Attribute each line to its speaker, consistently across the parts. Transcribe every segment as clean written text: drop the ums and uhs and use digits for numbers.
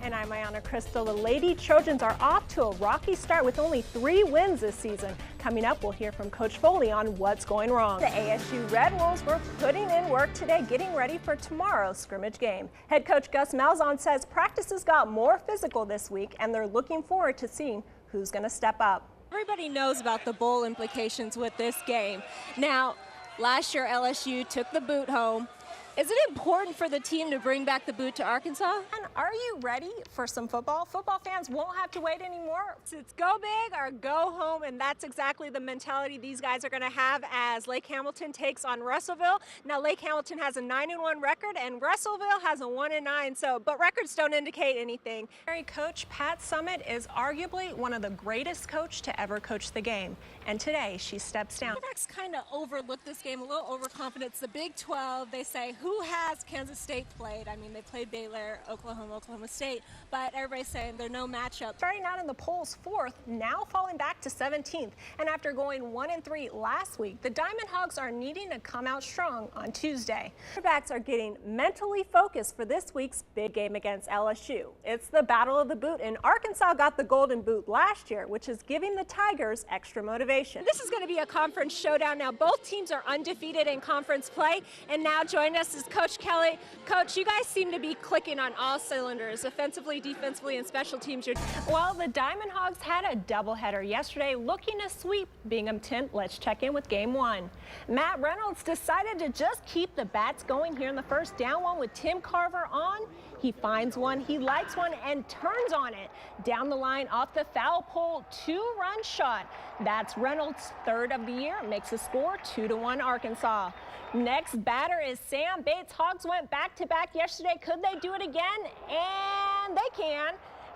Speaker 1: And I'm Aiyana Cristal. The Lady Trojans are off to a rocky start with only 3 wins this season. Coming up, we'll hear from Coach Foley on what's going wrong. The ASU Red Wolves were putting in work today, getting ready for tomorrow's scrimmage game. Head coach Gus Malzahn says practices got more physical this week, and they're looking forward to seeing who's going to step up.
Speaker 2: Everybody knows about the bowl implications with this game. Now, last year LSU took the boot home. Is it important for the team to bring back the boot to Arkansas?
Speaker 1: And are you ready for some football? Football fans won't have to wait anymore.
Speaker 2: It's go big or go home, and that's exactly the mentality these guys are going to have as Lake Hamilton takes on Russellville. Now, Lake Hamilton has a 9-1 record, and Russellville has a 1-9. But records don't indicate anything.
Speaker 1: Coach Pat Summitt is arguably one of the greatest coaches to ever coach the game, and today she steps down.
Speaker 2: Quarterbacks kind of overlooked this game, a little overconfident. It's the Big 12. They say, who has Kansas State played? I mean, they played Baylor, Oklahoma State, but everybody's saying they're no matchup.
Speaker 1: Starting out in the polls 4th, now falling back to 17th. And after going 1-3 last week, the Diamond Hogs are needing to come out strong on Tuesday. Quarterbacks are getting mentally focused for this week's big game against LSU. It's the Battle of the Boot, and Arkansas got the Golden Boot last year, which is giving the Tigers extra motivation.
Speaker 2: This is going to be a conference showdown now. Both teams are undefeated in conference play, and now join us is Coach Kelly. Coach, you guys seem to be clicking on all cylinders, offensively, defensively, and special teams.
Speaker 1: Well, the Diamond Hogs had a doubleheader yesterday looking to sweep Binghamton. Let's check in with game 1. Matt Reynolds decided to just keep the bats going here in the first down one with Tim Carver on. He finds one, he likes one, and turns on it. Down the line off the foul pole, 2-run shot. That's Reynolds' 3rd of the year, makes the score 2-1 Arkansas. Next batter is Sam Bates. Hogs went back-to-back yesterday. Could they do it again? And they can.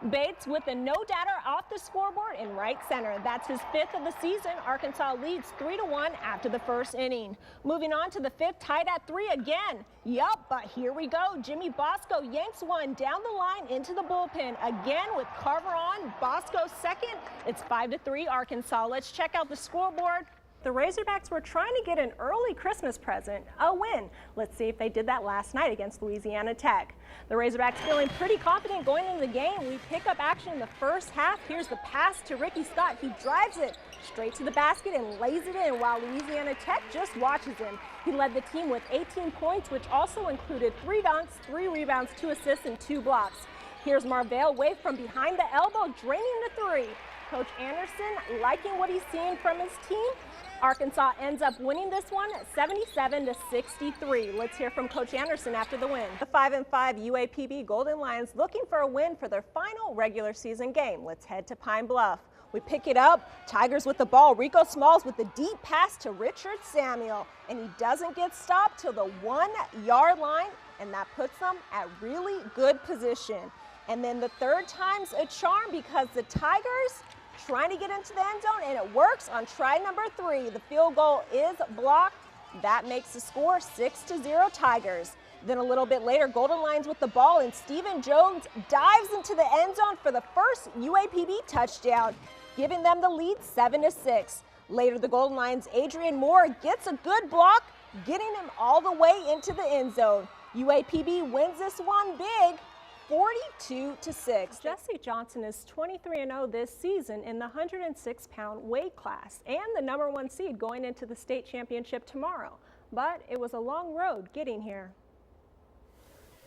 Speaker 1: Bates with a no-doubter off the scoreboard in right center. That's his 5th of the season. Arkansas leads 3-1 after the first inning. Moving on to the 5th, tied at 3 again. Yup, but here we go. Jimmy Bosco yanks one down the line into the bullpen. Again with Carver on. Bosco 2nd. It's 5-3 Arkansas. Let's check out the scoreboard. The Razorbacks were trying to get an early Christmas present, a win. Let's see if they did that last night against Louisiana Tech. The Razorbacks feeling pretty confident going into the game. We pick up action in the first half. Here's the pass to Ricky Scott. He drives it straight to the basket and lays it in while Louisiana Tech just watches him. He led the team with 18 points, which also included 3 dunks, 3 rebounds, 2 assists, and 2 blocks. Here's Marvell Wave from behind the elbow, draining the 3. Coach Anderson liking what he's seeing from his team. Arkansas ends up winning this one 77-63. Let's hear from Coach Anderson after the win. The 5-5 UAPB Golden Lions looking for a win for their final regular season game. Let's head to Pine Bluff. We pick it up. Tigers with the ball. Rico Smalls with the deep pass to Richard Samuel. And he doesn't get stopped till the 1-yard line, and that puts them at really good position. And then the 3rd time's a charm because the Tigers trying to get into the end zone, and it works on try number 3. The field goal is blocked. That makes the score 6-0 Tigers. Then a little bit later, Golden Lions with the ball, and Stephen Jones dives into the end zone for the first UAPB touchdown, giving them the lead 7-6. Later, the Golden Lions' Adrian Moore gets a good block, getting him all the way into the end zone. UAPB wins this one big, 42-6. Jesse Johnson is 23-0 this season in the 106-pound weight class and the #1 seed going into the state championship tomorrow. But it was a long road getting here.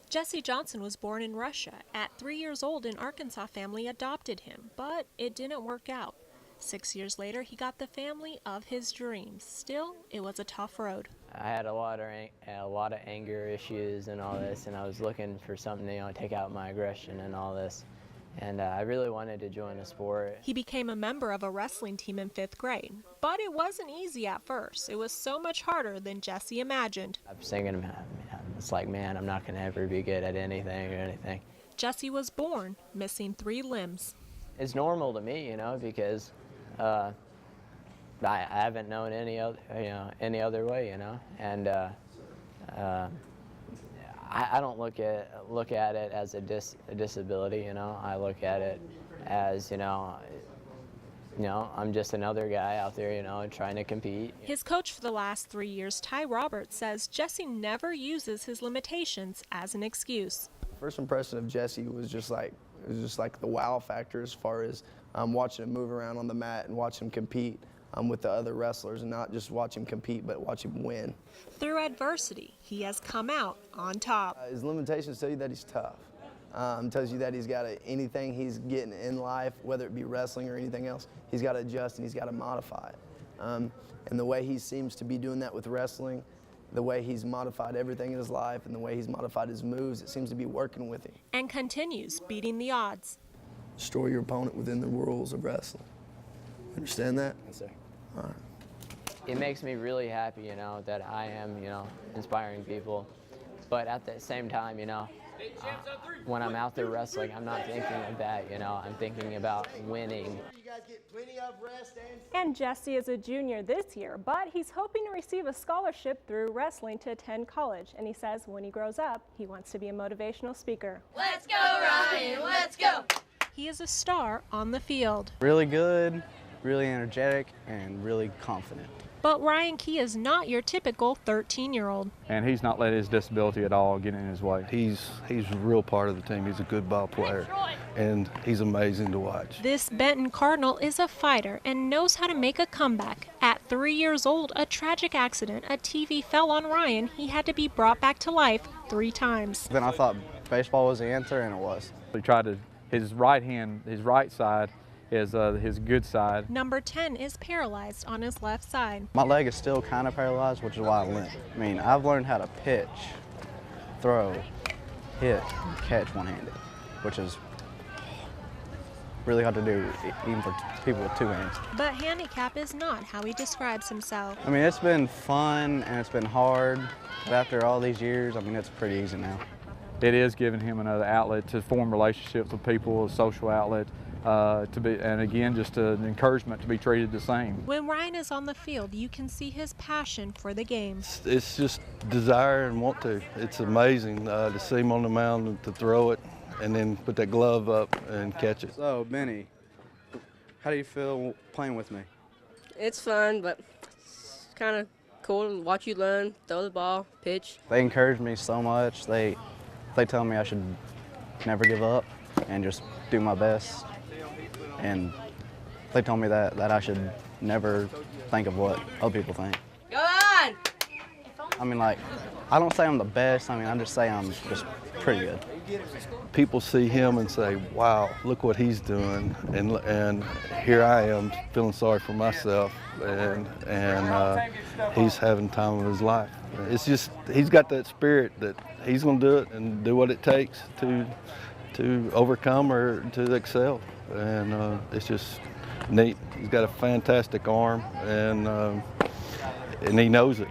Speaker 3: Jesse Johnson was born in Russia. At 3 years old, an Arkansas family adopted him, but it didn't work out. 6 years later, he got the family of his dreams. Still, it was a tough road.
Speaker 4: I had a lot of anger issues and all this, and I was looking for something to take out my aggression and all this. And I really wanted to join a sport.
Speaker 3: He became a member of a wrestling team in 5th grade, but it wasn't easy at first. It was so much harder than Jesse imagined.
Speaker 4: I was thinking, it's like, man, I'm not going to ever be good at anything or anything.
Speaker 3: Jesse was born missing 3 limbs.
Speaker 4: It's normal to me, because I haven't known any other way, and I don't look at it as a disability, I look at it as, I'm just another guy out there, trying to compete.
Speaker 3: His coach for the last 3 years, Ty Roberts, says Jesse never uses his limitations as an excuse.
Speaker 5: First impression of Jesse was just like, It was just like the wow factor as far as watching him move around on the mat and watch him compete with the other wrestlers, and not just watch him compete, but watch him win.
Speaker 3: Through adversity, he has come out on top.
Speaker 5: His limitations tell you that he's tough. Tells you that he's got to, anything he's getting in life, whether it be wrestling or anything else, he's got to adjust and he's got to modify it. And the way he seems to be doing that with wrestling, the way he's modified everything in his life and the way he's modified his moves, it seems to be working with him.
Speaker 3: And continues beating the odds.
Speaker 5: Destroy your opponent within the rules of wrestling. Understand that?
Speaker 4: Yes, sir.
Speaker 5: All right.
Speaker 4: It makes me really happy, you know, that I am, you know, inspiring people. But at the same time, you know, when I'm out there wrestling, I'm not thinking of that, you know, I'm thinking about winning.
Speaker 6: You guys get plenty of rest
Speaker 1: And Jesse is a junior this year, but he's hoping to receive a scholarship through wrestling to attend college. And he says when he grows up, he wants to be a motivational speaker.
Speaker 7: Let's go, Ryan, let's go!
Speaker 3: He is a star on the field.
Speaker 8: Really good, really energetic, and really confident.
Speaker 3: But Ryan Key is not your typical 13-year-old.
Speaker 9: And he's not let his disability at all get in his way.
Speaker 10: He's a real part of the team. He's a good ball player, and he's amazing to watch.
Speaker 3: This Benton Cardinal is a fighter and knows how to make a comeback. At 3 years old, a tragic accident, a TV fell on Ryan. He had to be brought back to life 3 times.
Speaker 8: Then I thought baseball was the answer, and it was.
Speaker 9: He tried to, his right side is his good side.
Speaker 3: Number 10 is paralyzed on his left side.
Speaker 8: My leg is still kind of paralyzed, which is why I limp. I mean, I've learned how to pitch, throw, hit, and catch one-handed, which is really hard to do, even for people with 2 hands.
Speaker 3: But handicap is not how he describes himself.
Speaker 8: I mean, it's been fun and it's been hard, but after all these years, I mean, it's pretty easy now.
Speaker 9: It is giving him another outlet to form relationships with people, a social outlet, and again, just an encouragement to be treated the same.
Speaker 3: When Ryan is on the field, you can see his passion for the game.
Speaker 10: It's just desire and want to. It's amazing to see him on the mound and to throw it and then put that glove up and catch it.
Speaker 8: So, Benny, how do you feel playing with me?
Speaker 7: It's fun, but it's kind of cool to watch you learn, throw the ball, pitch.
Speaker 8: They encourage me so much. They tell me I should never give up and just do my best. And they told me that I should never think of what other people think.
Speaker 7: Go on!
Speaker 8: I mean, like, I don't say I'm the best. I mean, I just say I'm just pretty good.
Speaker 10: People see him and say, wow, look what he's doing. And here I am feeling sorry for myself. And he's having the time of his life. It's just, he's got that spirit that he's going to do it and do what it takes to overcome or to excel. And it's just neat. He's got a fantastic arm, and he knows it.